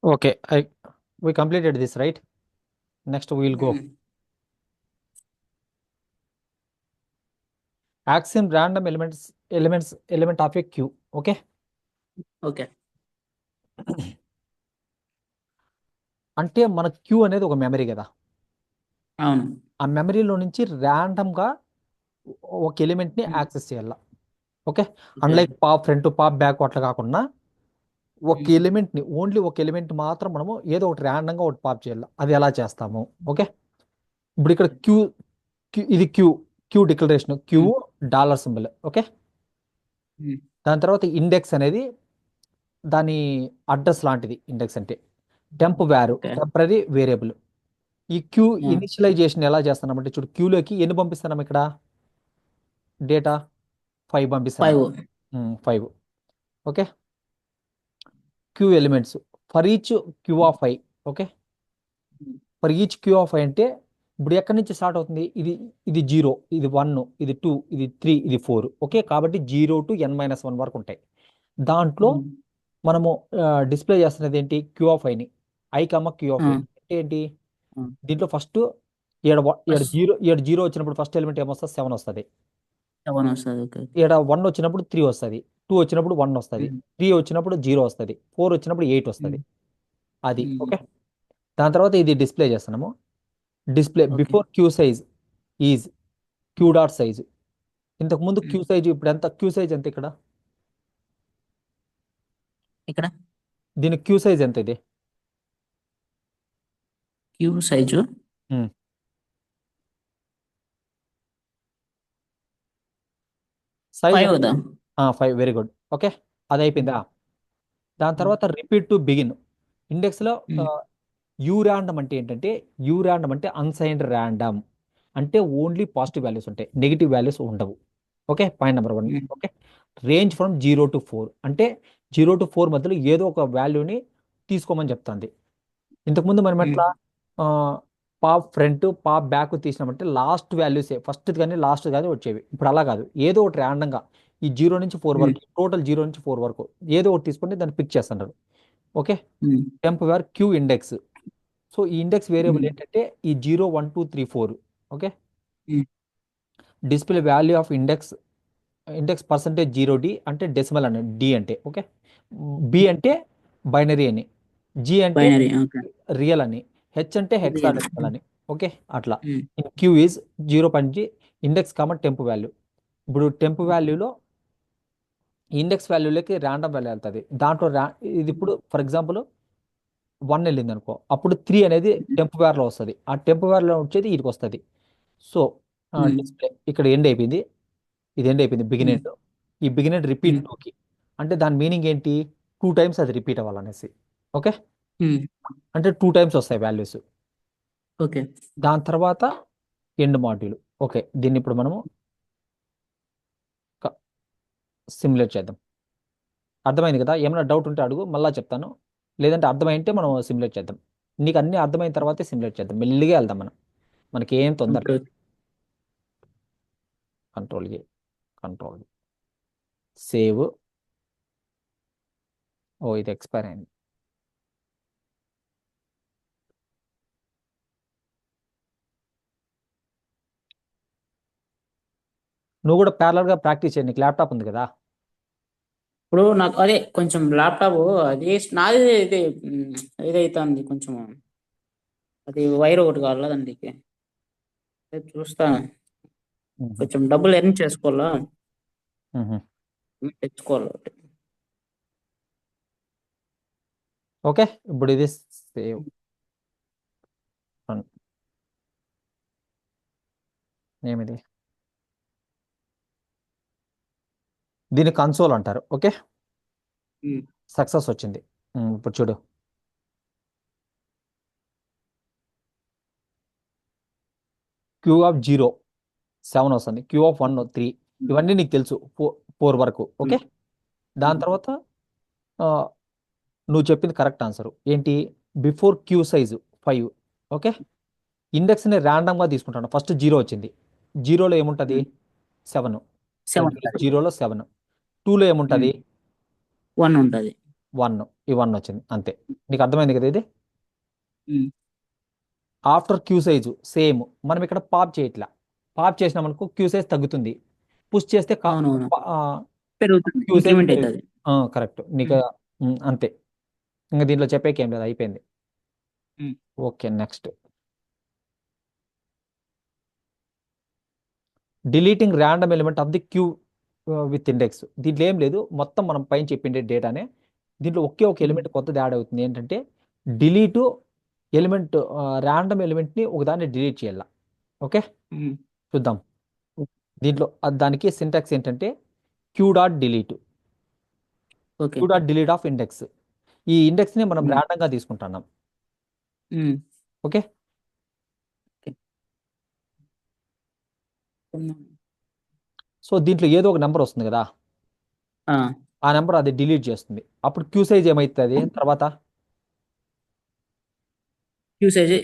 Okay, we completed this, right? Next we will go. Axiom random element of a queue. Okay. Okay అంటే మన queue అనేది ఒక memory కదా. అవును ఆ మెమరీలో నుంచి ర్యాండమ్ గా ఒక ఎలిమెంట్ ని ఉమ్, యాక్సెస్ చేయాల. Okay. Okay unlike pop front pop back అట్లా కాకుండా ఒక ఉమ్, ఎలిమెంట్ ని ఓన్లీ ఒక ఎలిమెంట్ మాత్రం మనము ఏదో ఒకటి ర్యాండమ్ గా ఒకటి పాప్ చేయాలి. అది ఎలా చేస్తాము? ఓకే. ఇప్పుడు ఇక్కడ క్యూ, ఇది క్యూ, క్యూ డిక్లరేషన్, క్యూ ఉమ్, డాలర్ సింబల్. ఓకే. ఉమ్, దాని తర్వాత ఇండెక్స్ అనేది దాని అడ్రస్ లాంటిది. ఇండెక్స్ అంటే టెంప్ వ్యారు, ఓకే టెంపరీ వేరియబుల్. ఈ క్యూ ఆ, ఇనిషియలైజేషన్ ఎలా చేస్తున్నామంటే చూడు, క్యూలోకి ఎన్ని పంపిస్తున్నాం ఇక్కడ? డేటా 5 పంపిస్తున్నాం. 5 5. Okay. Queue elements for each queue of i. Okay. For each queue of i అంటే ఇప్పుడు ఎక్కడి నుంచి స్టార్ట్ అవుతుంది? ఇది 0, ఇది 1, ఇది 2, ఇది 3, ఇది 4. ఓకే. కాబట్టి 0 to n-1 వరకు ఉంటాయి. దాంట్లో ఉమ్, మనము డిస్ప్లే చేస్తున్నది ఏంటి? క్యూ ఆఫ్ ఐని. ఐ కమ్మ క్యూ ఆఫ్ ఆ, ఐ అంటే ఏంటి? ఆ. దీంట్లో ఫస్ట్ ఈడ ఈడ ఫస్ట్ జీరో ఈడ జీరో వచ్చినప్పుడు ఫస్ట్ ఎలిమెంట్ ఏమొస్తుంది? 7 వస్తుంది. 7 వస్తుంది ఓకే ఈడ 1 వచ్చినప్పుడు 3 వస్తుంది. 2 వచ్చినప్పుడు 1 వస్తుంది. ఉమ్, 3 వచ్చినప్పుడు 0 వస్తుంది. 4 వచ్చినప్పుడు 8 వస్తుంది. ఉమ్, అది. Um, okay. దాని తర్వాత ఇది డిస్ప్లే చేస్తున్నాము. Display okay before queue size is queue dot size. ఇంతకు ముందు క్యూ ఉమ్. సైజ్, ఇప్పుడు ఎంత? క్యూ సైజ్ ఎంత ఇక్కడ? ఇక్కడ దీని క్యూ సైజ్ ఎంత ఇది? క్యూ సైజు సైజ్ 5 కదా 5. Very good. ఓకే. అది అయిపోయిందా? దాని ఉమ్, తర్వాత రిపీట్ టు బిగిన్. ఇండెక్స్లో ఉమ్, యూ ర్యాండమ్ అంటే ఏంటంటే, యూ ర్యాండమ్ అంటే అన్సైన్డ్ ర్యాండమ్. అంటే ఓన్లీ పాజిటివ్ వాల్యూస్ ఉంటాయి, నెగిటివ్ వాల్యూస్ ఉండవు. Okay. Point number 1. Um, okay. Range from 0 to 4 అంటే 0 to 4 మధ్యలో ఏదో ఒక వాల్యూని తీసుకోమని చెప్తుంది. ఇంతకుముందు మనం ఉమ్, ఎట్లా పాప్ ఫ్రంట్ పాప్ బ్యాక్ తీసినామంటే లాస్ట్ వాల్యూసే, ఫస్ట్ కానీ లాస్ట్ కానీ వచ్చేవి. ఇప్పుడు అలా కాదు, ఏదో ఒకటి ర్యాండంగా ఈ 0 నుంచి 4 ఉమ్, వరకు, టోటల్ 0 నుంచి 4 వరకు ఏదో ఒకటి తీసుకొని దాన్ని పిక్ చేస్తుంటారు. Okay. Um, temp where Q index. So ఈ ఇండెక్స్ వేరియబుల్ ఉమ్, ఏంటంటే ఈ 0 1 2 3 4. Okay. Um, display value of index, index percentage 0D అంటే డెసిమల్ అని, డి అంటే. ఓకే. బి అంటే బైనరీ అని, జి అంటే బైనరీ ఓకే రియల్ అని, హెచ్ అంటే రియల్ హెక్సాడెసిమల్ అని. ఓకే. అట్లా. Um, in Q is 0.g index comma temp value. ఇప్పుడు టెంప్ వాల్యూలో ఇండెక్స్ వాల్యూలోకి ర్యాండమ్ వాల్యూ వెళ్తుంది. దాంట్లో ఇది ఇప్పుడు ఫర్ ఎగ్జాంపుల్ 1 వెళ్ళింది అనుకో, అప్పుడు 3 అనేది టెంప్ వేర్లో వస్తుంది. ఆ టెంప్ వేర్లో వచ్చేది వీటికి వస్తుంది. సో ఉమ్, డిస్ప్లే ఇక్కడ ఎండ్ అయిపోయింది, ఇది ఎండ్ అయిపోయింది, బిగిన్ ఉమ్, ఎండ్. ఈ బిగిన్ ఎండ్ రిపీట్ ఉమ్, 2కి అంటే దాని మీనింగ్ ఏంటి? 2 టైమ్స్ అది రిపీట్ అవ్వాలనేసి. ఓకే. ఉమ్, అంటే 2 టైమ్స్ వస్తాయి వాల్యూస్. ఓకే దాని తర్వాత ఎండ్ మాడ్యూల్. ఓకే. దీన్ని ఇప్పుడు మనము సిమ్యులేట్ చేద్దాం. అర్థమైంది కదా? ఏమైనా డౌట్ ఉంటే అడుగు, మళ్ళా చెప్తాను. లేదంటే అర్థమైంటే మనం సిమ్యులేట్ చేద్దాం. నీకు అన్ని అర్థమైన తర్వాతే సిమ్యులేట్ చేద్దాం. మెల్లిగా వెళ్దాం మనం, మనకి ఏం తొందర ఓకే లేదు. Control A, control save. ఓ ఇది ఎక్స్పైర్ అయింది. నువ్వు కూడా parallel గా ప్రాక్టీస్ చేయి, నీకు ల్యాప్టాప్ ఉంది కదా. ఇప్పుడు నాకు అదే కొంచెం ల్యాప్టాప్ అది నాది ఇది ఇదైతుంది కొంచెం అది వైర్ ఒకటి కావాలా దానికి అదే చూస్తాను మ్మ్. కొంచెం డబ్బులు ఎర్న్ చేసుకోవాలా మ్మ్. తెచ్చుకోవాలి ఒకటి. ఓకే. ఇప్పుడు ఇది సేవ్. ఏమిది? దీన్ని కన్సోల్ అంటారు. ఓకే. ఉమ్, సక్సెస్ వచ్చింది. ఇప్పుడు చూడు, క్యూ ఆఫ్ 0 7 వస్తుంది, క్యూ ఆఫ్ 1 3. ఉమ్, ఇవన్నీ నీకు తెలుసు, 4 వరకు. ఓకే. ఉమ్, దాని ఉమ్, తర్వాత ఆ, నువ్వు చెప్పింది కరెక్ట్ ఆన్సర్ ఏంటి? Before queue size 5. ఓకే. ఇండెక్స్ని ర్యాండమ్గా తీసుకుంటాను. ఫస్ట్ 0 వచ్చింది, 0లో ఏముంటుంది? 7. 7 ఉంటుంది 0లో 7. 2లో ఏముంటుంది? 1 ఉంటుంది వన్, ఈ వన్ వచ్చింది అంతే. నీకు అర్థమైంది కదా ఇది. ఉమ్. ఆఫ్టర్ క్యూ సైజు సేమ్, మనం ఇక్కడ పాప్ చేయట్లా. పాప్ చేసినాం అనుకో క్యూ సైజ్ తగ్గుతుంది, పుష్ చేస్తే అవునవును, పెరుగుతుంది, క్యూ సైజ్ ఇంక్రిమెంట్ పెరుగుతుంది. అవుతుంది. కరెక్ట్ నీకు. అంతే. ఇంకా దీంట్లో చెప్పేకి ఏం లేదు, అయిపోయింది. Okay next. Deleting random element of the queue with index. దీంట్లో ఏం లేదు, మొత్తం మనం పైన చెప్పిండే డేటానే. దీంట్లో ఒకే ఒక ఎలిమెంట్ కొత్తది యాడ్ అవుతుంది, ఏంటంటే డిలీట్ ఎలిమెంట్, ర్యాండమ్ ఎలిమెంట్ని ఒకదాన్ని డిలీట్ చేయాల. ఓకే చూద్దాం. దీంట్లో దానికి సింటాక్స్ ఏంటంటే queue dot delete, okay. Queue dot delete of index. ఈ ఇండెక్స్ని మనం ర్యాండమ్గా తీసుకుంటున్నాం. ఓకే. సో దీంట్లో ఏదో ఒక నెంబర్ వస్తుంది కదా, ఆ నెంబర్ అది డిలీట్ చేస్తుంది. అప్పుడు క్యూ సైజ్ ఏమవుతుంది తర్వాత? యూసేజ్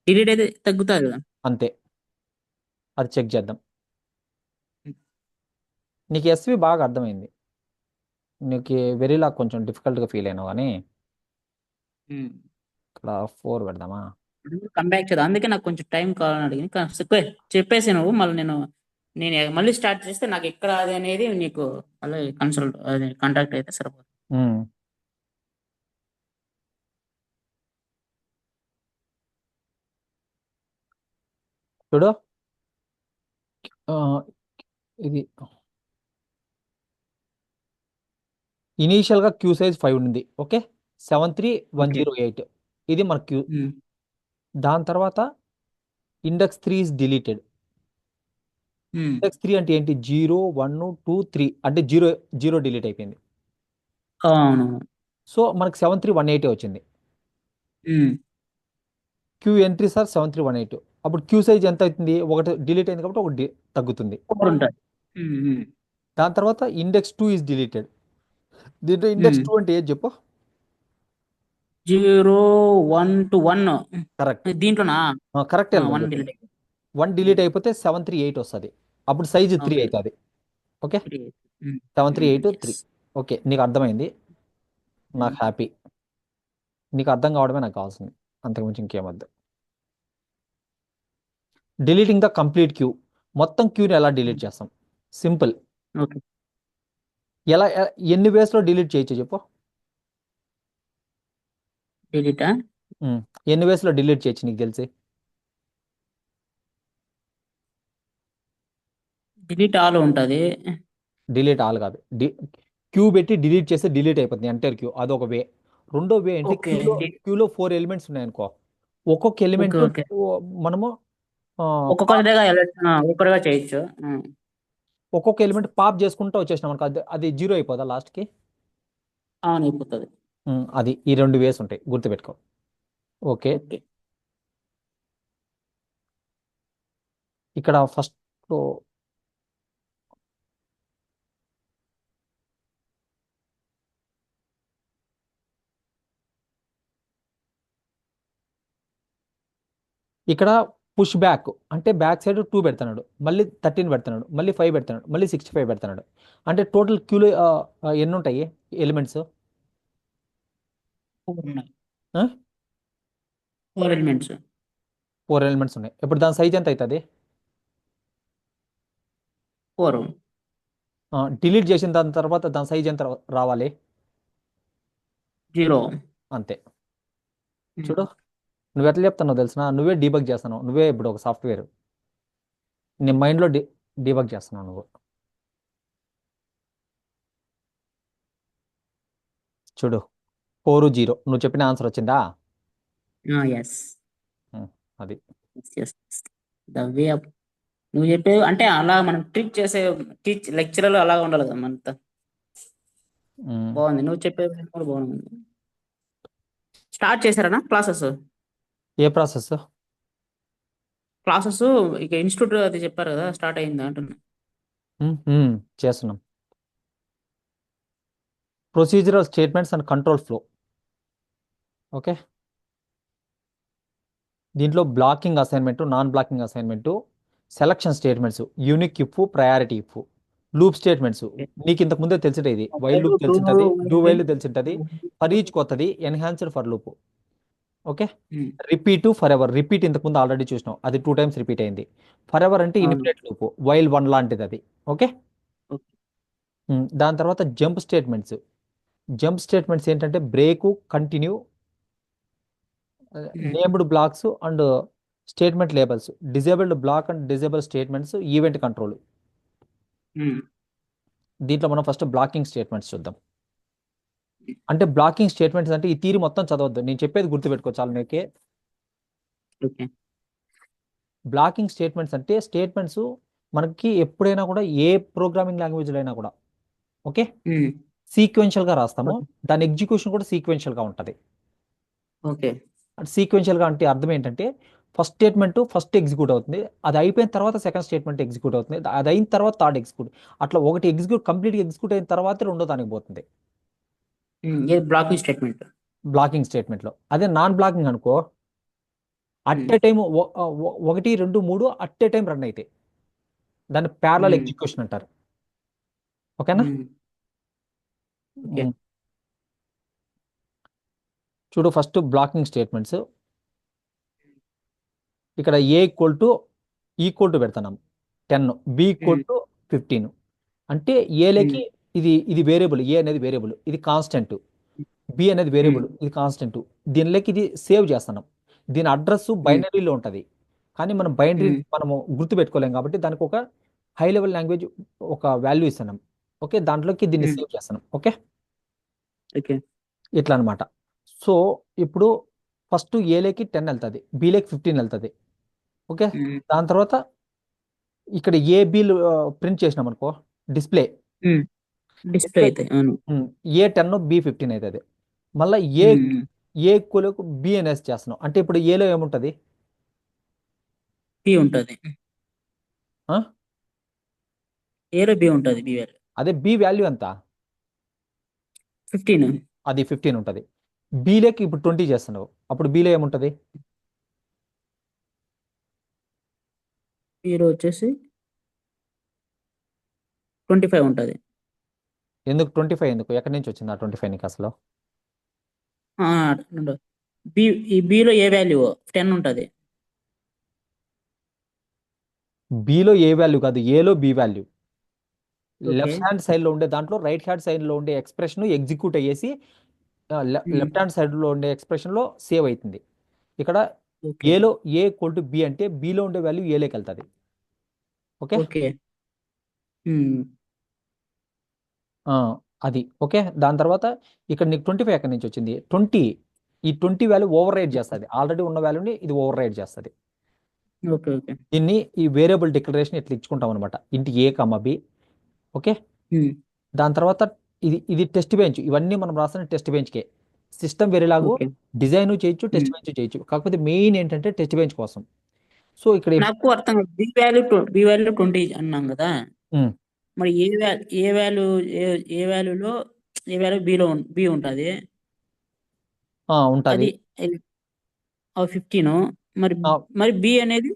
డిలీట్ అయితే తగ్గుతుంది కదా. అంతే. అది చెక్ చేద్దాం. నీకు ఎస్వి బాగా అర్థమైంది, నీకు వెరీలా కొంచెం డిఫికల్ట్గా ఫీల్ అయినావు కానీ ఇక్కడ 4 పెడదామా? కంబ్యాక్ చేద్దాం, అందుకే నాకు కొంచెం టైం కావాలని అడిగింది. చెప్పేసి నువ్వు మళ్ళీ నేను మళ్ళీ స్టార్ట్ చేస్తే నాకు ఎక్కడ అది అనేది నీకు మళ్ళీ కన్సల్ట్ అదే కాంటాక్ట్ అయితే సరిపోతుంది. ఉమ్. చూడు, ఆ, ఇది ఇనీషియల్గా క్యూ సైజ్ 5 ఉంది. ఓకే, 73108 ఇది మన క్యూ. దాని తర్వాత ఇండెక్స్ 3 ఇస్ డిలీటెడ్. ఇండెక్స్ 3 అంటే ఏంటి? 0 1 2 3 అంటే జీరో, జీరో డిలీట్ అయిపోయింది. అవును. సో మనకు 73108 వచ్చింది. Queue entry sir 73108. అప్పుడు క్యూ సైజ్ ఎంత అవుతుంది? ఒకటి డిలీట్ అయింది కాబట్టి ఒకటి తగ్గుతుంది. 4 ఉంటుంది. దాని తర్వాత ఇండెక్స్ 2 ఇస్ డిలీటెడ్. దీంట్లో ఇండెక్స్ 2 అంటే ఏది చెప్పు? 0 1 to 1 కరెక్ట్. దీంట్లోనా కరెక్ట్. 1 డిలీట్. 1 డిలీట్ అయిపోతే 738 వస్తుంది, అప్పుడు సైజు 3 ఓకే. అవుతుంది. ఓకే, 3. 738 3. ఓకే నీకు అర్థమైంది, నాకు హ్యాపీ. నీకు అర్థం కావడమే నాకు కావాల్సింది, అంతకుమించి ఇంకేమద్దు. Deleting the complete Q. మొత్తం క్యూని ఎలా డిలీట్ చేస్తాం? సింపుల్. ఓకే. ఎలా ఎన్ని వేస్లో డిలీట్ చేయొచ్చు చెప్పు? డిలీటా? ఎన్ని వేస్లో డిలీట్ చేయొచ్చు నీకు తెలిసి? డిలీట్ ఆల్ ఉంటుంది. డిలీట్ ఆల్ కాదు, క్యూ పెట్టి డిలీట్ చేస్తే డిలీట్ అయిపోతుంది ఎంటైర్ క్యూ, అదొక వే. రెండో వే అంటే ఓకే. క్యూలో 4 ఎలిమెంట్స్ ఉన్నాయనుకో, ఒక్కొక్క ఓకే. Element okay. మనము ఒక్కొక్కరిగా చేయొచ్చు. ఒక్కొక్క ఎలిమెంట్ పాప్ చేసుకుంటూ వచ్చేసినాం అనుకో, అది జీరో అయిపోదా లాస్ట్కి? అవును, అయిపోతుంది. అది ఈ 2 వేస్ ఉంటాయి, గుర్తుపెట్టుకో. Okay, okay. ఇక్కడ ఫస్ట్ ఇక్కడ పుష్ బ్యాక్ అంటే బ్యాక్ సైడ్ 2 పెడుతున్నాడు, మళ్ళీ 13 పెడుతున్నాడు, మళ్ళీ 5 పెడుతున్నాడు, మళ్ళీ 65 పెడుతున్నాడు. అంటే టోటల్ క్యూలో ఎన్ని ఉంటాయి ఎలిమెంట్స్? 4 ఉన్నాయి. 4 ఎలిమెంట్స్. 4 ఎలిమెంట్స్ ఉన్నాయి. ఇప్పుడు దాని సైజ్ ఎంత అవుతుంది? 4. డిలీట్ చేసిన దాని తర్వాత దాని సైజ్ ఎంత రావాలి? 0. అంతే. చూడు, నువ్వు ఎట్లా చెప్తున్నావు తెలిసిన, నువ్వే డీబగ్ చేస్తున్నావు, నువ్వే ఇప్పుడు ఒక సాఫ్ట్వేర్ నీ మైండ్లో డీబగ్ చేస్తున్నావు నువ్వు. చూడు, 4 0 నువ్వు చెప్పిన ఆన్సర్ వచ్చిందా? ఎస్. అది ఎస్. ద వే అప్ నువ్వు చెప్పేది అంటే అలా మనం లెక్చరర్ అలా ఉండాలి కదా మనతో. బాగుంది, నువ్వు చెప్పేది కూడా బాగుంది. స్టార్ట్ చేశారనా క్లాసెస్? ఏ ప్రాసెస్? క్లాసెస్ ఇక ఇన్స్టిట్యూట్ అది చెప్పారు కదా, స్టార్ట్ అయిందా అంటున్నా. చేస్తున్నాం. Procedural statements and control flow. Okay, దీంట్లో blocking assignment, non blocking assignment, selection statements, unique if, priority if, loop statements okay. నీకు ఇంతకు ముందే తెలిసింటే ఇది వైల్ వైల్ లూప్ డూ తెలిసింటది, డూ వైల్ వైల్ తెలిసింటది, ఫర్ ఈచ్ కొత్తది, enhanced for loop. Okay. Um, repeat forever, repeat ఇంతకు ముందు ఆల్రెడీ చూసినాం, అది 2 టైమ్స్ రిపీట్ అయింది. ఫర్ ఎవర్ అంటే అవును. ఇన్ఫినిట్ లూప్, వైల్ వన్ లాంటిది అది. ఓకే. ఓకే. దాని తర్వాత జంప్ స్టేట్మెంట్స్. జంప్ స్టేట్మెంట్స్ ఏంటంటే break, continue, um, named blocks and statement labels, disabled block and disable statements, event control. Um, దీంట్లో మనం ఫస్ట్ బ్లాకింగ్ స్టేట్మెంట్స్ చూద్దాం. అంటే బ్లాకింగ్ స్టేట్మెంట్స్ అంటే ఈ తీరి మొత్తం చదవద్దు, నేను చెప్పేది గుర్తుపెట్టుకో చాలా మీకే. ఓకే. బ్లాకింగ్ స్టేట్మెంట్స్ అంటే స్టేట్మెంట్స్ మనకి ఎప్పుడైనా కూడా ఏ ప్రోగ్రామింగ్ లాంగ్వేజ్లో అయినా కూడా ఓకే ఉమ్, సీక్వెన్షియల్గా రాస్తాము, దాని ఎగ్జిక్యూషన్ కూడా సీక్వెన్షియల్గా ఉంటుంది. ఓకే. సీక్వెన్షియల్గా అంటే అర్థం ఏంటంటే ఫస్ట్ స్టేట్మెంట్ ఫస్ట్ ఎగ్జిక్యూట్ అవుతుంది, అది అయిపోయిన తర్వాత సెకండ్ స్టేట్మెంట్ ఎగ్జిక్యూట్ అవుతుంది, అది అయిన తర్వాత థర్డ్ ఎగ్జిక్యూట్, అట్లా ఒకటి కంప్లీట్గా ఎగ్జిక్యూట్ అయిన తర్వాత రెండో దానికి పోతుంది ఇది బ్లాకింగ్ స్టేట్మెంట్. బ్లాకింగ్ స్టేట్మెంట్లో. అదే నాన్ బ్లాకింగ్ అనుకో, at a time 1 2 3 at a time run అవుతాయి, దాన్ని ప్యారలల్ ఎగ్జిక్యూషన్ అంటారు. ఓకేనా. ఓకే. ఉమ్. చూడు ఫస్ట్ బ్లాకింగ్ స్టేట్మెంట్స్. ఇక్కడ ఏ ఈక్వల్ టు పెడుతున్నాం 10, బి ఈక్వల్ టు 15. అంటే ఏలకి ఇది ఇది వేరియబుల్, ఏ అనేది వేరియబుల్, ఇది కాన్స్టెంట్, బి అనేది వేరియబుల్, ఇది కాన్స్టెంట్. దీనిలోకి ఇది సేవ్ చేస్తున్నాం, దీని అడ్రస్ బైనరీలో ఉంటుంది, కానీ మనం బైనరీ మనము గుర్తు పెట్టుకోలేం కాబట్టి దానికి ఒక హై లెవెల్ లాంగ్వేజ్ ఒక వాల్యూ ఇస్తున్నాం. ఓకే, దాంట్లోకి దీన్ని సేవ్ చేస్తున్నాం. Okay, okay. ఇట్లా అనమాట. సో ఇప్పుడు ఫస్ట్ ఏలేకి 10 వెళ్తుంది, బీలేకి 15 వెళ్తుంది. ఓకే, దాని తర్వాత ఇక్కడ ఏ బీలు ప్రింట్ చేసినాం అనుకో, డిస్ప్లే డిస్ప్లే డిస్ప్లే అయితే అవును. ఏ 10 బి 15 అవుతుంది. మళ్ళీ ఏ ఏ కూలకు బి అనేసి చేస్తున్నాం, అంటే ఇప్పుడు ఏలో ఏముంటుంది, బి ఉంటుంది. ఆ? ఏలో బి ఉంటుంది, బి వాల్యూ అదే బి వాల్యూ ఎంత, 15. అది 15 ఉంటుంది. బీలోకి ఇప్పుడు 20 చేస్తున్నావు, అప్పుడు బీలో ఏముంటుంది, బిలో వచ్చేసి 25 ఉంటుంది. ఎందుకు 25, ఎందుకు ఎక్కడి నుంచి వచ్చింది ఆ 25 నీకు అసలు. బి ఈ బిలో ఏ వాల్యూ 10 ఉంటుంది. బీలో ఏ వాల్యూ కాదు, ఏలో B value. Okay. Left hand సైడ్లో ఉండే దాంట్లో రైట్ హ్యాండ్ సైడ్లో ఉండే ఎక్స్ప్రెషన్ ఎగ్జిక్యూట్ అయ్యేసి లెఫ్ట్ హ్యాండ్ సైడ్లో ఉండే ఎక్స్ప్రెషన్లో సేవ్ అవుతుంది. ఇక్కడ ఓకే. ఏలో ఏ ఈక్వల్ టు బి అంటే బిలో ఉండే వాల్యూ ఏలోకి వెళ్తుంది. Okay, okay. ఆ, అది ఓకే. దాని తర్వాత ఇక్కడ నీకు 25 ఎక్కడి నుంచి వచ్చింది, 20. ఈ 20 వాల్యూ ఓవర్ రైడ్ చేస్తుంది, ఆల్రెడీ ఉన్న వాల్యూని ఇది ఓవర్ రైడ్ చేస్తుంది. ఓకే. ఓకే. దీన్ని ఈ వేరియబుల్ డిక్లరేషన్ ఇట్లా ఇచ్చుకుంటాం అనమాట, ఇంటి ఏ కమ్మ బి. ఓకే, దాని తర్వాత ఇది ఇది టెస్ట్ బెంచ్, ఇవన్నీ మనం రాసిన టెస్ట్ బెంచ్కే. సిస్టమ్ వేరేలాగు ఓకే. డిజైన్ చేయొచ్చు, టెస్ట్ బెంచ్ చేయొచ్చు, కాకపోతే మెయిన్ ఏంటంటే టెస్ట్ బెంచ్ కోసం. సో ఇక్కడ నాకు అర్థం కాదు, బి వాల్యూ 20 అన్నాం కదా, ఉమ్, మరి ఏ వాల్యూ ఏ వాల్యూలో ఏ వాల్యూ బి ఉంటుంది, ఉంటుంది. అది 15. మరి మరి బి అనేది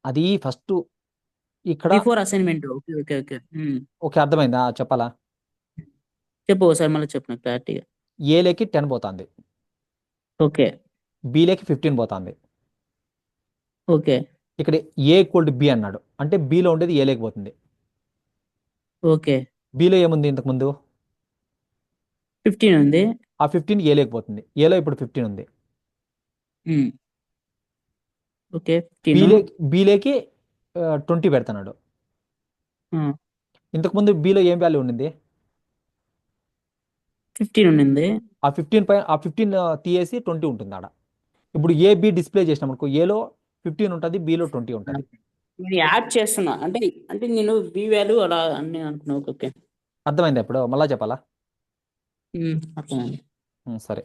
అది ఫస్ట్ ఇక్కడ before assignment. Okay. Okay. Okay. Okay, అర్థమైందా చెప్పాలా. చెప్పు ఒకసారి మళ్ళీ చెప్పు నాకు క్లారిటీగా. ఏలేకి 10 పోతుంది, ఓకే. బీలేకి 15 పోతుంది. ఓకే. ఇక్కడ ఏ ఈక్వల్ టు బి అన్నాడు అంటే బిలో ఉండేది ఏ లేకపోతుంది. ఓకే. బిలో ఏముంది ఇంతకు ముందు, 15 ఉంది. ఆ 15 ఏ లేకపోతుంది, ఏలో ఇప్పుడు 15 ఉంది. ఉమ్, ఓకే. 15. బీలేకి 20 పెడుతున్నాడు. ఇంతకు ముందు బిలో ఏం వాల్యూ ఉండింది, 15 ఉండింది. ఆ 15 పై ఆ 15 తీసేసి 20 ఉంటుంది ఆడ. ఇప్పుడు ఏ బి డిస్ప్లే చేసినాం అనుకో, ఏలో 15 ఉంటుంది, బిలో 20 ఉంటుంది. నేను యాడ్ చేస్తున్నా అంటే అంటే నేను బి వాల్యూ అలా అని అనుకున్నా. ఓకే. ఓకే. అర్థమైందా ఇప్పుడు మళ్ళా చెప్పాలా. అర్థమైంది. సరే.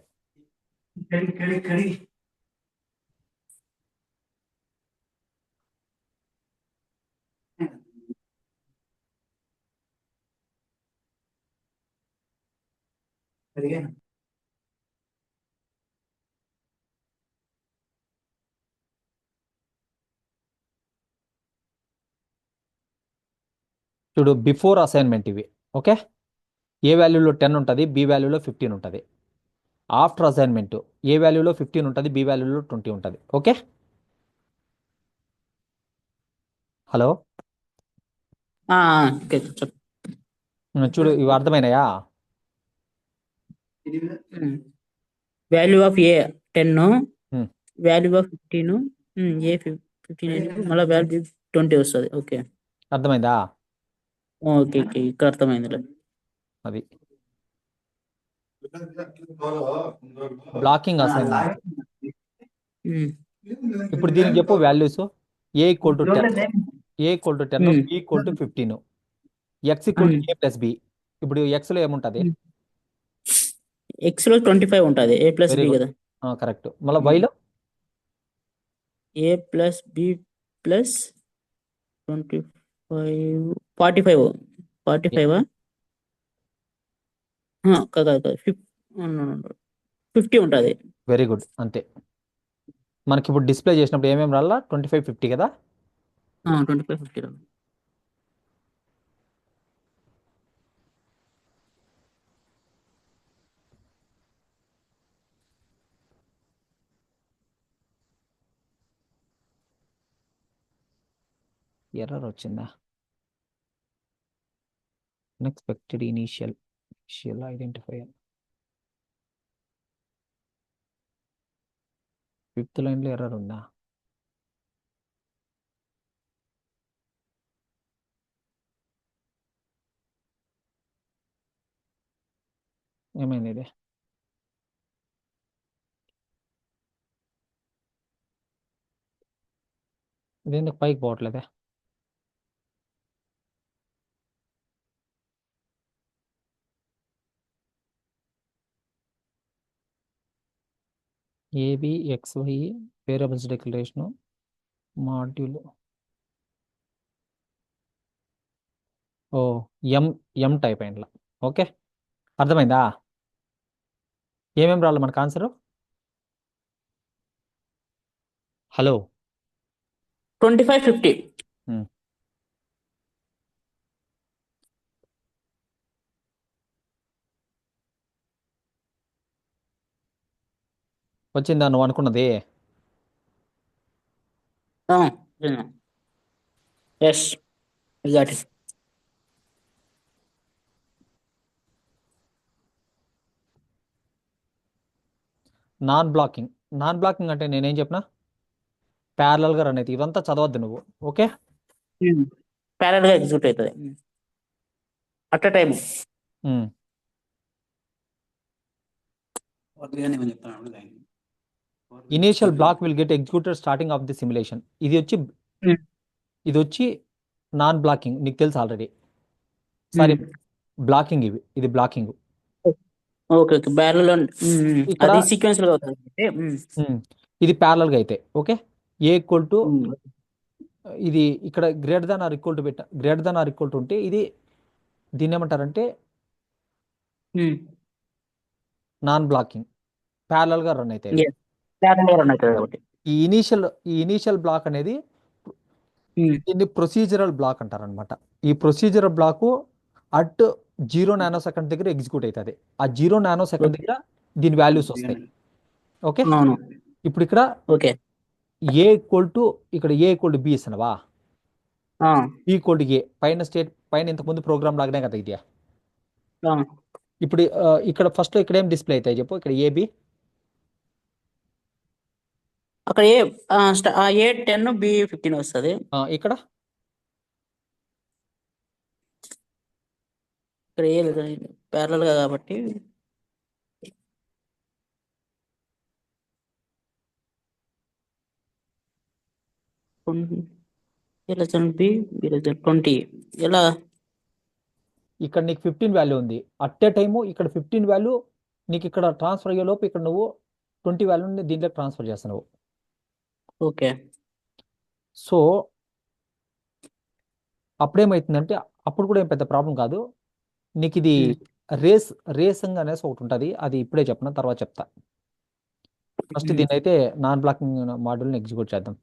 చూడు బిఫోర్ అసైన్మెంట్ ఇవి. ఓకే, ఏ వాల్యూలో 10 ఉంటుంది, బి వాల్యూలో 15 ఉంటుంది. ఆఫ్టర్ అసైన్మెంట్ ఏ వాల్యూలో 15 ఉంటుంది, బి వాల్యూలో 20 ఉంటుంది. Okay, hello. ఓకే చెప్పు. చూడు ఇవి అర్థమైనాయా? Value of A 10, um, value of 15, A 15 మళ్ళీ వాల్యూ 20 వస్తుంది. ఓకే అర్థమైందా? ఓకే ఓకే ఇక్కడ అర్థమైందిలే. అది బ్లాకింగ్ అసైన్మెంట్. ఉమ్, ఇప్పుడు దీనికి చెప్పు values. A equal to 10, A equal to 10, um, B equal to 15, X equal to um, A plus B. ఇప్పుడు ఎక్స్లో ఏముంటుంది? ఉమ్. ఎక్స్ లో 25 ఉంటుంది, A plus very B good, కదా. కరెక్ట్. మళ్ళీ వైలో ఏ ప్లస్ బి ప్లస్ 25, 45, 45 కదా కదా 50 ఉంటుంది. వెరీ గుడ్, అంతే. మనకి ఇప్పుడు డిస్ప్లే చేసినప్పుడు ఏమేమి రాలా? 25, 50 కదా. 25, 50. ఎర్రర్ వచ్చిందా? Unexpected initial identifier. ఫిఫ్త్ లైన్లో ఎర్రర్ ఉందా? ఏమైంది ఇది? ఇది ఎందుకు పైకి పోవట్లేదే? ఏబి ఎక్స్వై వేరియబుల్స్ డిక్లరేషను మాడ్యూల్. ఓ, ఎం ఎం టైప్ అయింట్లా. ఓకే, అర్థమైందా? ఏమేమి రాలి మనకు ఆన్సరు? హలో. 25, 50. ఉమ్. వచ్చిందా నువ్వు అనుకున్నది? Yes got it. Non blocking. Non blocking అంటే నేనేం చెప్పినా? ప్యారలల్గా రన్ అవుతుంది. ఇదంతా చదవద్దు నువ్వు. ఓకే, ప్యారల్ గా ఎగ్జిక్యూట్ అవుతుంది at a time. Um. Initial block will get executed starting of the simulation. ఇది వచ్చి నాన్ బ్లాకింగ్, నీకు తెలుసు ఆల్రెడీ. Sorry, blocking. ఇది బ్లాకింగ్. ఓకే ఓకే ప్యారల్ ఇక్కడ అది సీక్వెన్స్ లో అవుతుంది. ఇది ప్యారలల్గా అయితే ఓకే. ఏ ఈక్వల్ టు ఇది ఇక్కడ greater than or equal to greater than or equal to ఉంటే ఇది దీన్ని ఏమంటారంటే నాన్ బ్లాకింగ్. ప్యారలల్గా రన్ అవుతాయి. ప్యారల్ గా రన్ అవుతుంది కాబట్టి ఈ ఇనీషియల్ బ్లాక్ అనేది దీన్ని ప్రొసీజరల్ బ్లాక్ అంటారనమాట. ఈ procedural block at 0 nano second దగ్గర ఎగ్జిక్యూట్ అవుతుంది. ఆ 0 నానో సెకండ్ దగ్గర దీని వాల్యూస్ వస్తాయి. ఓకే, అవును ఇప్పుడు ఇక్కడ ఓకే ఏ ఈక్వల్ టు ఇక్కడ ఏ ఈక్వల్ టు బి ఇస్తున్నావా? బి ఈక్వల్ టు ఏ పైన ఇంతకుముందు ప్రోగ్రామ్ లాగానే కదా ఇది. ఇప్పుడు ఇక్కడ ఫస్ట్ ఇక్కడ ఏం డిస్ప్లే అవుతాయి చెప్పు? ఇక్కడ ఏబి, అక్కడ ఏ 10 బి 15 వస్తుంది. ఇక్కడ ఇక్కడ ఏ లేదు ప్యారల్ గా కాబట్టి బి 20 ఎలా? ఇక్కడ నీకు 15 వాల్యూ ఉంది. అట్ ఏ టైము ఇక్కడ 15 వాల్యూ నీకు ఇక్కడ ట్రాన్స్ఫర్ అయ్యే లోపు ఇక్కడ నువ్వు 20 వాల్యూని దీంట్లో ట్రాన్స్ఫర్ చేస్తున్నావు. ఓకే సో అప్పుడేమవుతుందంటే అప్పుడు కూడా ఏం పెద్ద ప్రాబ్లం కాదు. నీకు ఇది రేసింగ్ అనేసి ఒకటి ఉంటుంది. అది ఇప్పుడే చెప్పిన తర్వాత చెప్తా. ఫస్ట్ దీన్ని అయితే నాన్ బ్లాకింగ్ మాడ్యూల్ని ఎగ్జిక్యూట్ చేద్దాం.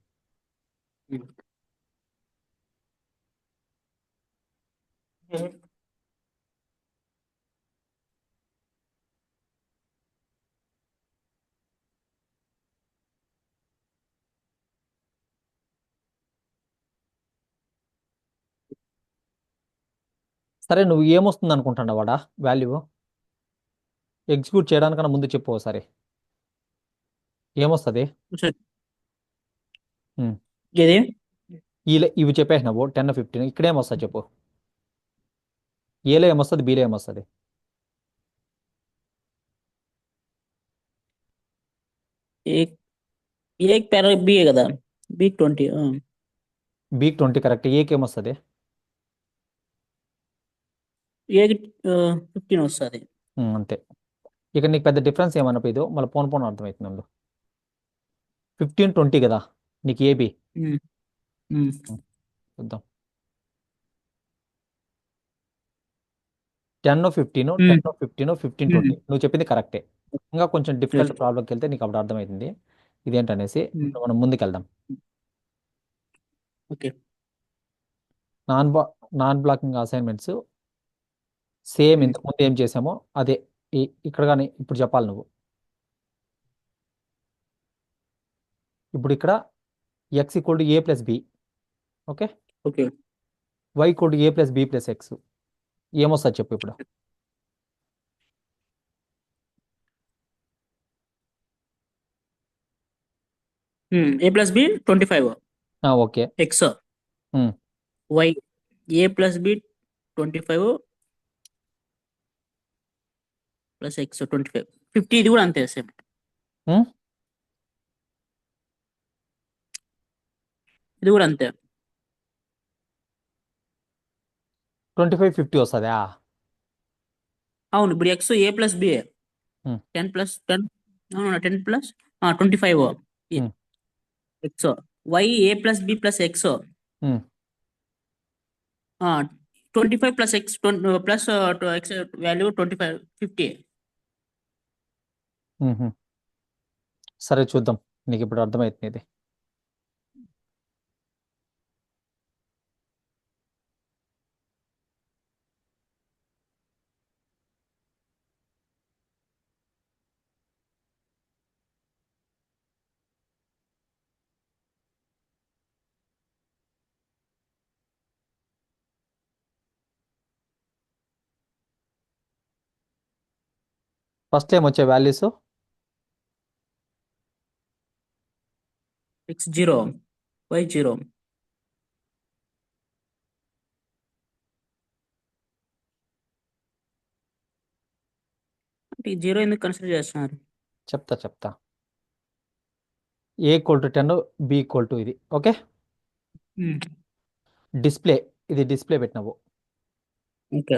సరే నువ్వు ఏమొస్తుంది అనుకుంటున్నావు వాడా వాల్యూ ఎగ్జిక్యూట్ చేయడానికన్నా ముందు చెప్పు ఒకసారి ఏమొస్తుంది సరే, ఏది ఇవి చెప్పేసినావు 10 15 ఇక్కడ ఏమొస్తుంది చెప్పు ఏలో ఏమొస్తుంది బీలో ఏమొస్తుంది ఏ ఏ పేర బిఏ కదా, బి 20. బీకి 20 కరెక్ట్ ఏకి ఏమొస్తుంది ఏకి 15 వస్తుంది. అంతే ఇక నీకు పెద్ద డిఫరెన్స్ ఏమనిపోయిందో మళ్ళీ పోను పోను అర్థమవుతుంది నాకు 15 20 కదా నీకు ఏబి చూద్దాం 10 15 10 15 15 20 నువ్వు చెప్పింది కరెక్టే ఇంకా కొంచెం డిఫికల్ట్ ప్రాబ్లంకి వెళ్తే నీకు అప్పుడు అర్థమవుతుంది ఇదేంటనేసి మనం ముందుకెళ్దాం okay. Non non blocking assignments same ఇంతకుముందు ఏం చేసామో అదే ఇక్కడ కానీ ఇప్పుడు చెప్పాలి నువ్వు ఇప్పుడు ఇక్కడ x equal to a plus b okay okay. Y equal to a plus B plus x ఏమొస్తుంది చెప్పు ఇప్పుడు a plus b 25 okay x Hmm. Y a plus b 25 plus x 25 50 ఇది కూడా అంతే సేమ్. Hmm? ఇది కూడా అంతే. 25 50 వస్తుందా అవును, ఇప్పుడు x a plus b Hmm. 10 plus 10 అవును 10 plus 25 Hmm. X y a plus B plus x Hmm. 25 plus x plus x value 25 50. Mhm. సరే చూద్దాం నీకు ఇప్పుడు అర్థమవుతుంది ఇది ఫస్ట్ టైం వచ్చే వాల్యూస్ ఎక్స్ 0 వై 0. అంటే 0 ఎందుకు కన్సిడర్ చేస్తున్నారు? చెప్తా a equal to 10 b equal to ఇది ఓకే డిస్ప్లే ఇది డిస్ప్లే పెట్టినావు ఓకే.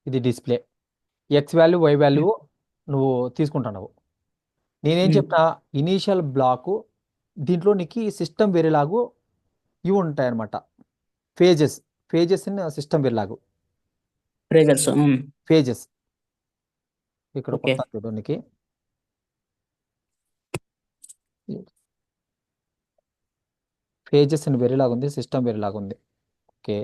ఇది display X value y value నువ్వు తీసుకుంటున్నావు నేనేం చెప్పినా ఇనీషియల్ బ్లాకు దీంట్లో నీకు సిస్టమ్ వేరేలాగు ఇవి ఉంటాయన్నమాట ఫేజెస్ ఇన్ సిస్టమ్ వేరేలాగు ట్రేజర్స్. ఫేజెస్ ఇక్కడ ఓకే. కొత్త చూడు నీకు ఫేజెస్ అని వేరేలాగా ఉంది సిస్టమ్ వేరేలాగా ఉంది ఓకే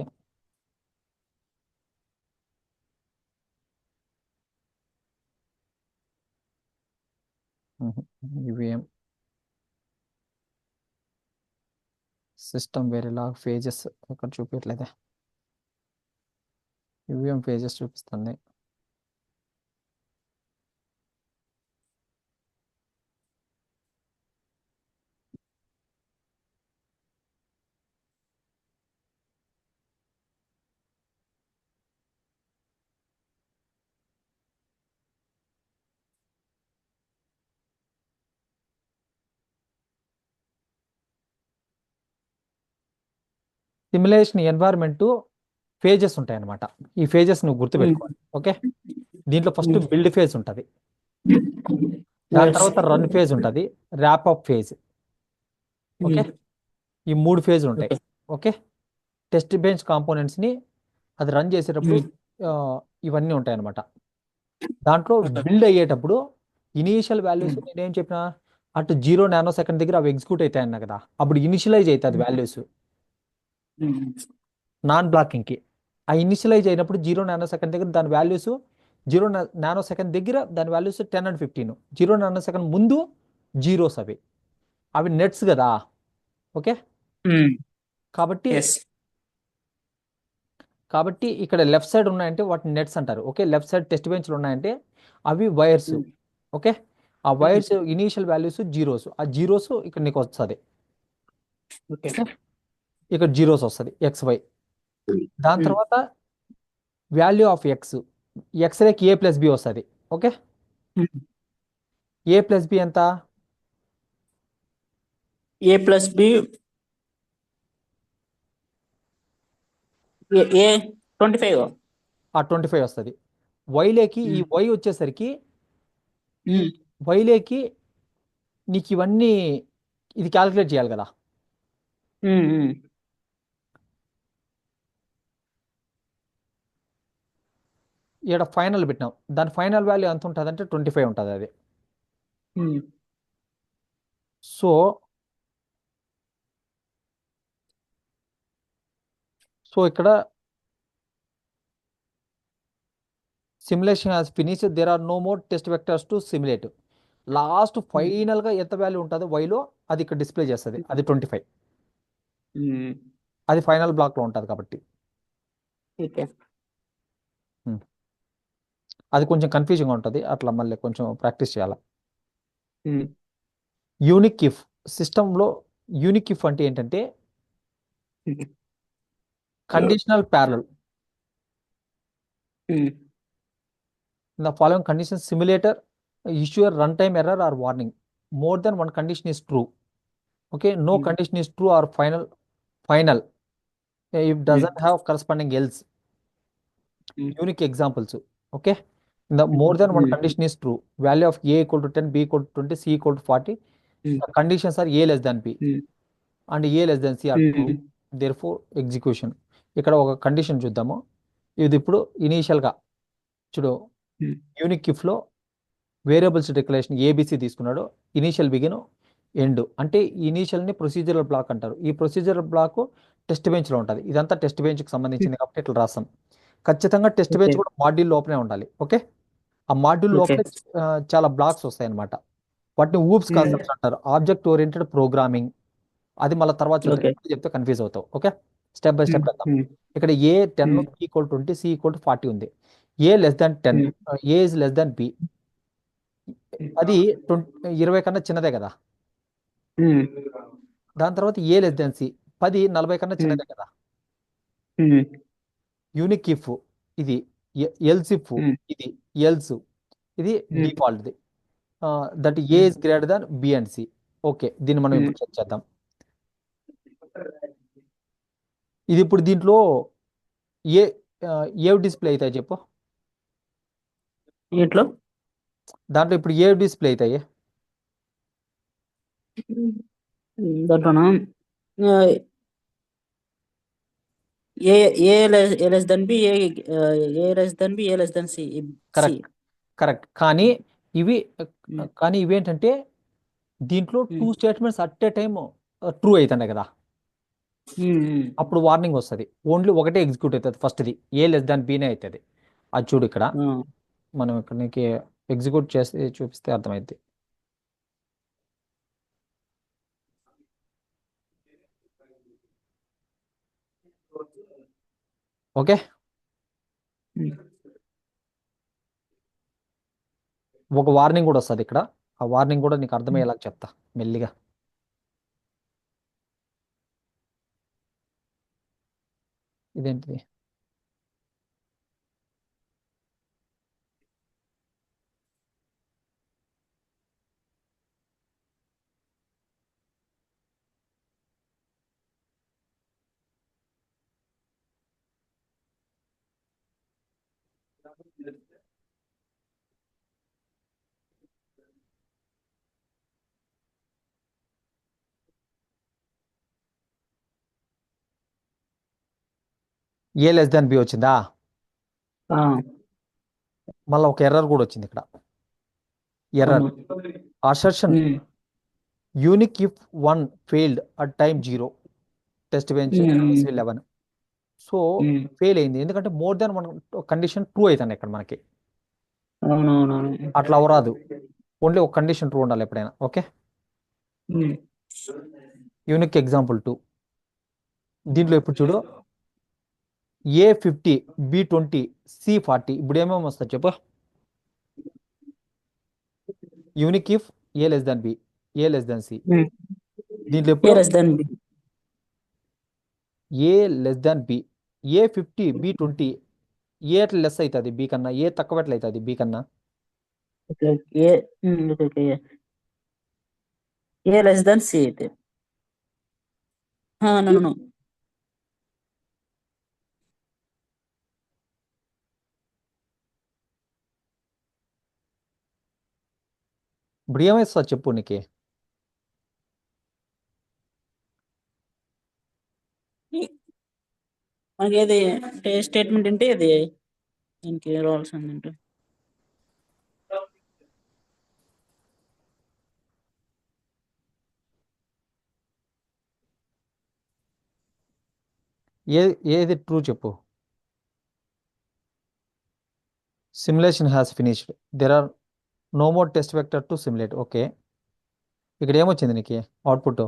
ఇవేం సిస్టమ్ వేరేలాగా ఫేజెస్ ఇక్కడ చూపించట్లేదే ఇవేం ఫేజెస్ చూపిస్తుంది సిమ్యులేషన్ ఎన్వైర్న్మెంట్ ఫేజెస్ ఉంటాయి అన్నమాట ఈ ఫేజెస్ నువ్వు గుర్తుపెట్టుకోవాలి ఓకే దీంట్లో ఫస్ట్ బిల్డ్ ఫేజ్ ఉంటుంది దాని తర్వాత రన్ ఫేజ్ ఉంటుంది ర్యాప్ అప్ ఫేజ్ ఓకే ఈ 3 ఫేజ్లు ఉంటాయి ఓకే టెస్ట్ బెంచ్ కాంపోనెంట్స్ని అది రన్ చేసేటప్పుడు ఇవన్నీ ఉంటాయి అన్నమాట దాంట్లో బిల్డ్ అయ్యేటప్పుడు ఇనీషియల్ వాల్యూస్ నేనేం చెప్పినా అటు 0 నానో సెకండ్ దగ్గర అవి ఎగ్జిక్యూట్ అవుతాయి అన్నా కదా అప్పుడు ఇనిషియలైజ్ అవుతుంది వాల్యూస్ నాన్ బ్లాకింగ్కి ఆ ఇనిషియలైజ్ అయినప్పుడు 0 నానో సెకండ్ దగ్గర దాని వాల్యూస్ 0 నానో సెకండ్ దగ్గర దాని వాల్యూస్ 10 అండ్ 15. 0 నానో సెకండ్ ముందు జీరోస్ అవి అవి నెట్స్ కదా. ఓకే, కాబట్టి ఎస్ కాబట్టి ఇక్కడ లెఫ్ట్ సైడ్ ఉన్నాయంటే వాటిని నెట్స్ అంటారు. ఓకే, లెఫ్ట్ సైడ్ టెస్ట్ బెంచ్లు ఉన్నాయంటే అవి వైర్స్. ఓకే, ఆ వైర్స్ ఇనీషియల్ వాల్యూస్ జీరోస్, ఆ జీరోస్ ఇక్కడ నీకు వస్తుంది. ఓకే ఇక్కడ జీరోస్ వస్తుంది XY. దాని తర్వాత వాల్యూ ఆఫ్ ఎక్స్రేకి A+B వస్తుంది. ఓకే, A+B ఎంత? A+B ఏ 25 ఆ 25 వస్తుంది. వైలేకి ఈ వై వచ్చేసరికి ఈ వైలేకి నీకు ఇవన్నీ ఇది క్యాలిక్యులేట్ చేయాలి కదా. ఇక్కడ ఫైనల్ పెట్టినాం, దాని ఫైనల్ వాల్యూ ఎంత ఉంటుంది అంటే 25 ఉంటుంది అది. సో సో ఇక్కడ simulation has finish, there are no more test vectors to simulate. Last ఫైనల్గా ఎంత వాల్యూ ఉంటుందో వైలో అది ఇక్కడ డిస్ప్లే చేస్తుంది, అది 25. అది ఫైనల్ బ్లాక్లో ఉంటుంది కాబట్టి అది కొంచెం కన్ఫ్యూజింగ్ ఉంటుంది, అట్లా మళ్ళీ కొంచెం ప్రాక్టీస్ చేయాలి. యూనిక్ ఇఫ్ సిస్టంలో యూనిక్ ఇఫ్ అంటే ఏంటంటే conditional parallel. In the following conditions, simulator issue a runtime error or warning. More than one condition is true. Okay, no condition is true or final. If doesn't have corresponding else. Unique examples. Okay, in the more than one condition is true. Value of A equal to 10, B equal to 20, C equal to 40. The conditions are A less than B and A less than C are true. Therefore, execution. ఇక్కడ ఒక condition చూద్దాము. ఇది ఇప్పుడు ఇనీషియల్గా చూడు, unique ఇఫ్లో variables declaration ABC తీసుకున్నాడు. Initial begin end అంటే ఇనీషియల్ని procedural black అంటారు. ఈ ప్రొసీజరల్ బ్లాక్ టెస్ట్ బెంచ్లో ఉంటుంది. ఇదంతా టెస్ట్ బెంచ్కి సంబంధించింది కాబట్టి ఇట్లా రాస్తాం. ఖచ్చితంగా టెస్ట్ బెంచ్ కూడా మాడ్యూల్ లోపలే ఉండాలి. ఓకే, ఆ మాడ్యూల్ లోపలే చాలా బ్లాక్స్ వస్తాయి అనమాట. వాటిని ఊప్స్ కాన్సెప్ట్స్ అంటారు, ఆబ్జెక్ట్ ఓరియంటెడ్ ప్రోగ్రామింగ్. అది మళ్ళీ తర్వాత చెప్తే కన్ఫ్యూజ్ అవుతావు. ఓకే, స్టెప్ బై స్టెప్ వెళ్దాం. ఇక్కడ ఏ 10 ఈక్వల్ 20, సి ఈక్వల్ 40 ఉంది. A less than 10, a is less than b. అది 20 కన్నా చిన్నదే కదా. దాని తర్వాత ఏ లెస్ దాన్ సి, 10 40 కన్నా చిన్నదే కదా. యూనిక్ ఇఫ్ ఇది, ఎల్స్ ఇఫ్ ఇది, ఎల్స్ ఇది డిఫాల్ట్ది. That a is greater than b and c. Okay, దీన్ని మనం ఇప్పుడు చెక్ చేద్దాం. ఇది ఇప్పుడు దీంట్లో ఏ డిస్ప్లే అవుతాయి చెప్పు. దాంట్లో ఇప్పుడు ఏ డిస్ప్లే అవుతాయి. దాంట్లోనా ఏ less than B, a less than B, a less then see. Correct. కానీ ఇవేంటంటే దీంట్లో 2 statements at a time true అవుతున్నాయి కదా. అప్పుడు వార్నింగ్ వస్తుంది. ఓన్లీ ఒకటే ఎగ్జిక్యూట్ అవుతుంది, ఫస్ట్ది ఏ లెస్ దాన్ బీనే అవుతుంది. అది చూడు ఇక్కడ, మనం ఇక్కడ నీకు ఎగ్జిక్యూట్ చేసి చూపిస్తే అర్థమైంది. ఓకే, ఒక వార్నింగ్ కూడా వస్తుంది ఇక్కడ. ఆ వార్నింగ్ కూడా నీకు అర్థమయ్యేలా చెప్తా మెల్లిగా. ఇదేంటిది? ఏ లెస్ దాన్ బి వచ్చిందా. మళ్ళీ ఒక ఎర్రర్ కూడా వచ్చింది ఇక్కడ. Error assertion unique if 1 failed at time 0. Test bench um, SV 11. So um. Fail అయింది, ఎందుకంటే మోర్ దాన్ మనం కండిషన్ ట్రూ అవుతాను ఇక్కడ మనకి. అవునవునవును. అట్లా అవరాదు, ఓన్లీ ఒక కండిషన్ ట్రూ ఉండాలి ఎప్పుడైనా. ఓకే, ఉమ్, యూనిక్ ఎగ్జాంపుల్ 2. దీంట్లో ఇప్పుడు చూడు, A50 B20 C40, ఇప్పుడు ఏమేమి వస్తుంది చెప్పు. Unique if a less than b, a less than c. Um. దీంట్లో ఏ ఎప్పుడు less than b. A less than b, A50 B20, a ఎట్లా లెస్ అవుతుంది బి కన్నా, ఏ తక్కువ ఎట్లా అవుతుంది బి కన్నా. Okay okay okay okay. A less than c అయితే నన్ను. ఇప్పుడు ఏమేస్తుంది చెప్పు నీకు. మనకి ఏది స్టేట్మెంట్ అంటే ఇది దీనికి రావాల్సిందంటే ఏ ఏది ట్రూ చెప్పు. Simulation has finished, there are no more test vector to simulate. Okay, ఇక్కడ ఏమొచ్చింది నీకు అవుట్పుట్?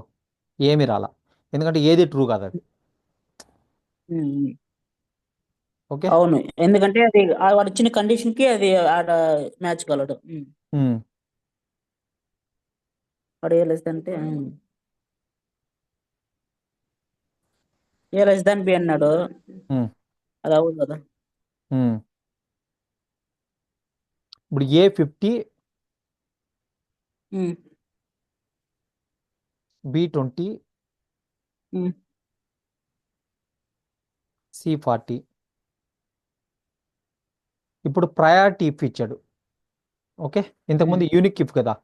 ఏమి రాలా, ఎందుకంటే ఏది ట్రూ కాదు అది. Um, okay. అవును, ఎందుకంటే అది వాడు ఇచ్చిన కండిషన్ కి అది ఆడ మ్యాచ్ కలడు. ఉమ్, వాడు ఏ లెస్ అంటే ఏ లెస్ దాన్ బి అన్నాడు, ఉమ్, అది అవ్వదు కదా. ఉమ్. ఇప్పుడు A50 ఉమ్, B20 ఉమ్, C40, ఇప్పుడు ప్రయారిటీ ఇఫ్ ఇచ్చాడు. ఓకే, ఉమ్, ఇంతకుముందు యూనిక్ ఇఫ్ కదా,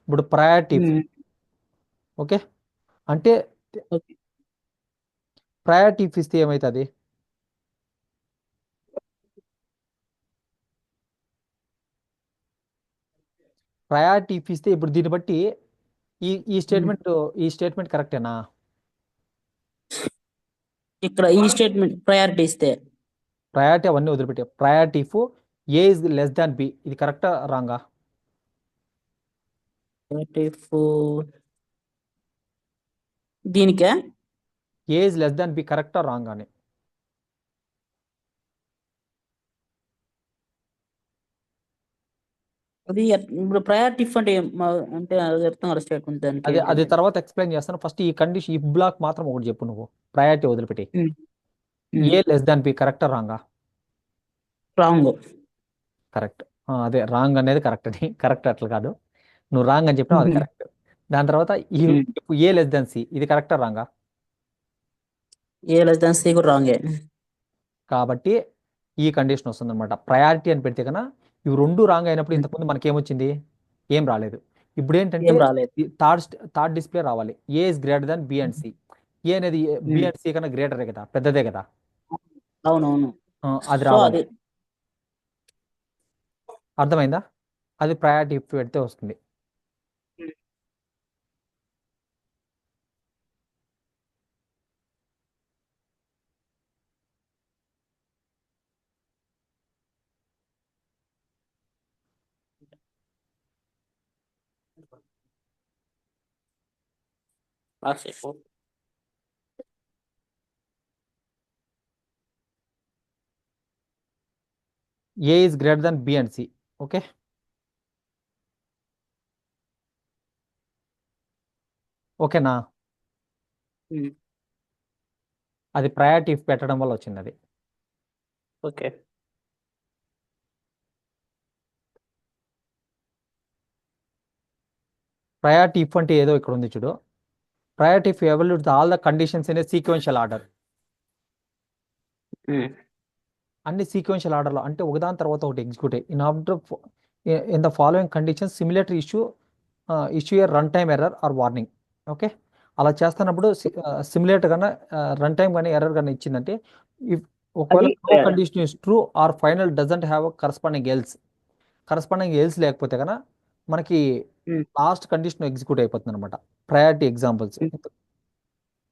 ఇప్పుడు ప్రయారిటీ ఇఫ్. ఉమ్. ఓకే, అంటే ఓకే. ప్రయారిటీ ఇఫ్ ఇస్తే ఏమవుతుంది? ప్రయారిటీ ఇఫ్ ఇస్తే ఇప్పుడు దీన్ని బట్టి ఈ ఈ ఉమ్. స్టేట్మెంట్ ఈ స్టేట్మెంట్ కరెక్టేనా? ఇక్కడ ఈ స్టేట్మెంట్ ప్రయారిటీ ఇస్తే ప్రయారిటీ అవన్నీ వదిలిపెట్టే, priority if a is less than b, ఇది కరెక్టా రాంగా? దీనికే a is less than b కరెక్టా రాంగ్ అని. అది ఇప్పుడు ప్రయారిటీ అంటే అంటే అది అర్థం కదా స్టేట్మెంట్ దానికి అదే ఏంటి అది అని. తర్వాత ఎక్స్ప్లెయిన్ చేస్తాను, ఫస్ట్ ఈ కండిషన్ ఈ బ్లాక్ మాత్రం ఒకటి చెప్పు నువ్వు. ప్రయారిటీ వదిలిపెట్టి, ఉమ్, ఉమ్. ఏ లెస్ దాన్ బి కరెక్టా రాంగా? రాంగ్. కరెక్ట్. అదే రాంగ్ అనేది కరెక్ట్ అని. కరెక్ట్ అట్లా కాదు, నువ్వు రాంగ్ అని చెప్పినావు, అది కరెక్ట్. దాని తర్వాత ఈ ఏ లెస్ దాన్ సి, ఇది కరెక్టా రాంగా? ఏ లెస్ దాన్ సి కూడా రాంగే. కాబట్టి ఈ కండిషన్ వస్తుంది అనమాట. ప్రయారిటీ అని పెడితే కన్నా ఇవి రెండు రాంగ్ అయినప్పుడు ఇంతకుముందు మనకి ఏమొచ్చింది? ఏం రాలేదు. ఇప్పుడు ఏంటంటే ఏం రాలేదు. థర్డ్ డిస్ప్లే రావాలి, a is greater than b and c. A అనేది బి ఉమ్. అండ్ సి కన్నా గ్రేటరే కదా, పెద్దదే కదా. అవునవును. అది సో రావాలి. అది అర్థమైందా? అది ప్రయారిటీ పెడితే వస్తుంది. కాసేపు a is greater than b and c. Okay, ఓకేనా? ఉమ్. అది ప్రయారిటీ పెట్టడం వల్ల వచ్చింది అది. ఓకే. ప్రయారిటీ ఇఫ్ అంటే ఏదో ఇక్కడ ఉంది చూడు. Priority if evaluate all the conditions in a sequential order. Um. అన్ని సీక్వెన్షియల్ ఆర్డర్లో అంటే ఒకదాని తర్వాత ఒకటి execute in order in the following conditions సిమిలేటరీ issue a run time error or warning. Okay, అలా చేస్తున్నప్పుడు సిమ్యులేటర్ కన్నా రన్ టైం కానీ ఎర్రర్ కానీ ఇచ్చిందంటే, ఇఫ్ ఒకవేళ అది no condition is true or final doesn't have corresponding else లేకపోతే కన్నా మనకి ఉమ్. లాస్ట్ కండిషన్ ఎగ్జిక్యూట్ అయిపోతుంది అనమాట. Priority examples.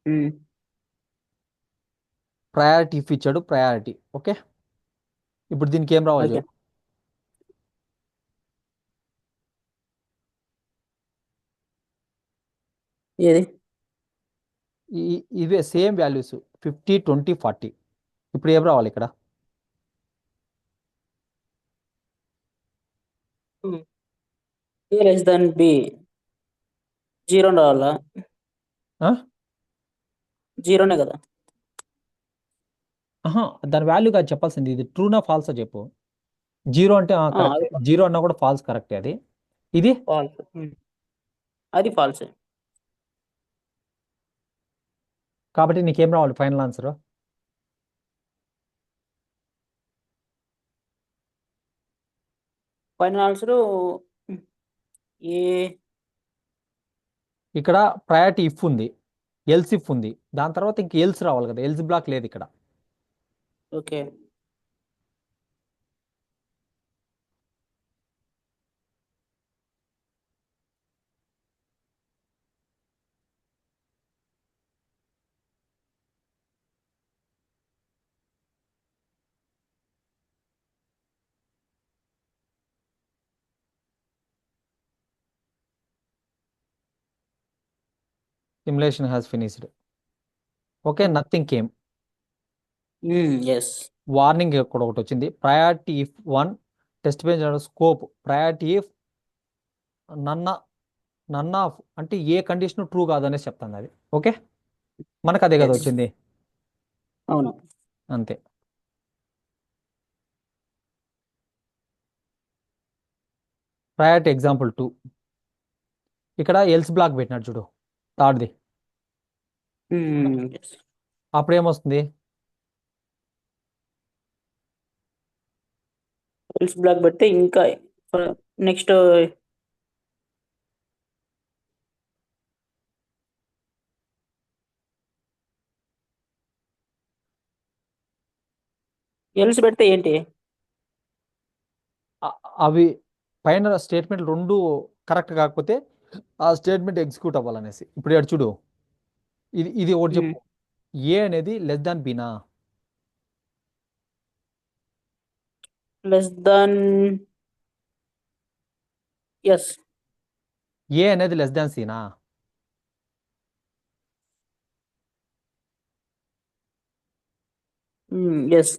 Um. Priority if ఇచ్చాడు, ప్రయారిటీ. ఓకే, ఇప్పుడు దీనికి ఏం రావాలి ఓకే. చూడు. ఏది? ఇవే సేమ్ వాల్యూస్, 50, 20, 40. ఇప్పుడు ఏం రావాలి ఇక్కడ? ఏ లెస్ దాన్ బి, జీరో రావాలా? ఆ? జీరోనే కదా. ఆహా, దాని వాల్యూ కాదు చెప్పాల్సింది, ఇది ట్రూనా ఫాల్సా చెప్పు. జీరో అంటే అది కరెక్టే, జీరో అన్నా కూడా ఫాల్స్ కరెక్టే అది. ఇది ఫాల్స్. అది ఫాల్స్. కాబట్టి నీకేం రావాలి ఫైనల్ ఆన్సర్? ఫైనల్ ఆన్సర్ ఏ. ఇక్కడ ప్రయారిటీ ఇఫ్ ఉంది, ఎల్స్ ఇఫ్ ఉంది, దాని తర్వాత ఇంక ఎల్స్ రావాలి కదా, ఎల్స్ బ్లాక్ లేదు ఇక్కడ. Okay. Simulation has finished. Okay, nothing came. Yes. Warning కూడా ఒకటి వచ్చింది, priority if one, test based scope, priority if none none of అంటే ఏ కండిషన్ ట్రూ కాదు అనేసి చెప్తాను అది. ఓకే, మనకు అదే కదా ఎస్. వచ్చింది, అవును. అంతే. ప్రయారిటీ ఎగ్జాంపుల్ 2, ఇక్కడ ఎల్స్ బ్లాక్ పెట్టినాడు చూడు, థర్డ్ది. ఎస్. అప్పుడు ఏమొస్తుంది? ఎల్స్ బ్లాక్ పెడితే ఇంకా నెక్స్ట్ ఎల్స్ పెడితే ఏంటి? అవి పైన స్టేట్మెంట్ రెండు కరెక్ట్ కాకపోతే ఆ స్టేట్మెంట్ ఎగ్జిక్యూట్ అవ్వాలనేసి. ఇప్పుడు ఇక్కడ చూడు, ఇది ఒకటి చెప్పు, ఏ అనేది లెస్ దాన్ బీనా? Less than S. ఏ అనేది లెస్ దాన్ సీనా? ఎస్.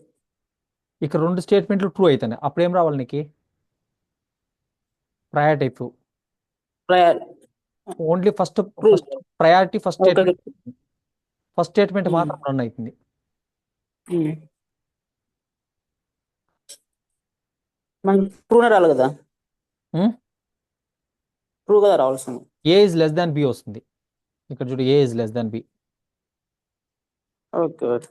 ఇక్కడ రెండు స్టేట్మెంట్లు ట్రూ అవుతాయి, అప్పుడు ఏం రావాలి నీకు? Priority type, prior only first true. First priority first okay. Statement, first statement మాత్రం రన్ అవుతుంది. మనకి ట్రూనే రావాలి కదా, ట్రూ కదా రావాల్సింది. A is less than b వస్తుంది. ఇక్కడ చూడు, a is less than b. Okay. Okay.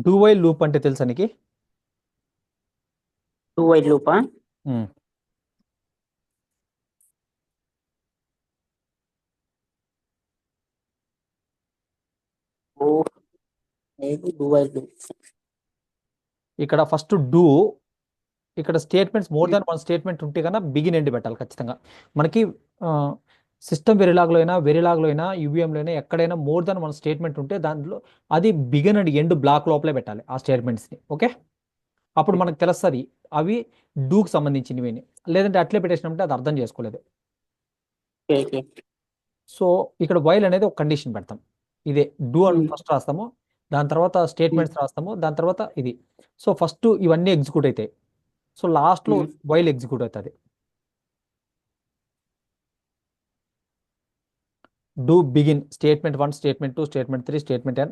Do while loop అంటే తెలుసా నీకు? టూ వైట్ లూపా? ఉమ్. ఓ, ఏది టూ వైట్ లూప్? ఇక్కడ ఫస్ట్ డూ, ఇక్కడ statements more than one statement ఉంటే కన్నా బిగిన్ ఎండ్ పెట్టాలి ఖచ్చితంగా. మనకి సిస్టమ్ వెరిలాగ్లో అయినా, వెరిలాగ్లో అయినా, యూవీఎంలో అయినా, ఎక్కడైనా మోర్ దాన్ వన్ స్టేట్మెంట్ ఉంటే దాంట్లో అది బిగిన్ అండ్ ఎండ్ బ్లాక్ లోపలే పెట్టాలి ఆ స్టేట్మెంట్స్ని. ఓకే, అప్పుడు మనకు తెలుస్తుంది అవి డూకి సంబంధించినవి అని. లేదంటే అట్లే పెట్టేసినప్పుడు అది అర్థం చేసుకోలేదు. ఓకే. సో ఇక్కడ వైల్ అనేది ఒక కండిషన్ పెడతాం, ఇదే డూ అని ఫస్ట్ రాస్తాము, దాని తర్వాత స్టేట్మెంట్స్ రాస్తాము, దాని తర్వాత ఇది. సో ఫస్ట్ ఇవన్నీ ఎగ్జిక్యూట్ అవుతాయి, సో లాస్ట్లో వైల్ ఎగ్జిక్యూట్ అవుతుంది. Do begin statement 1, statement 2, statement 3, statement n,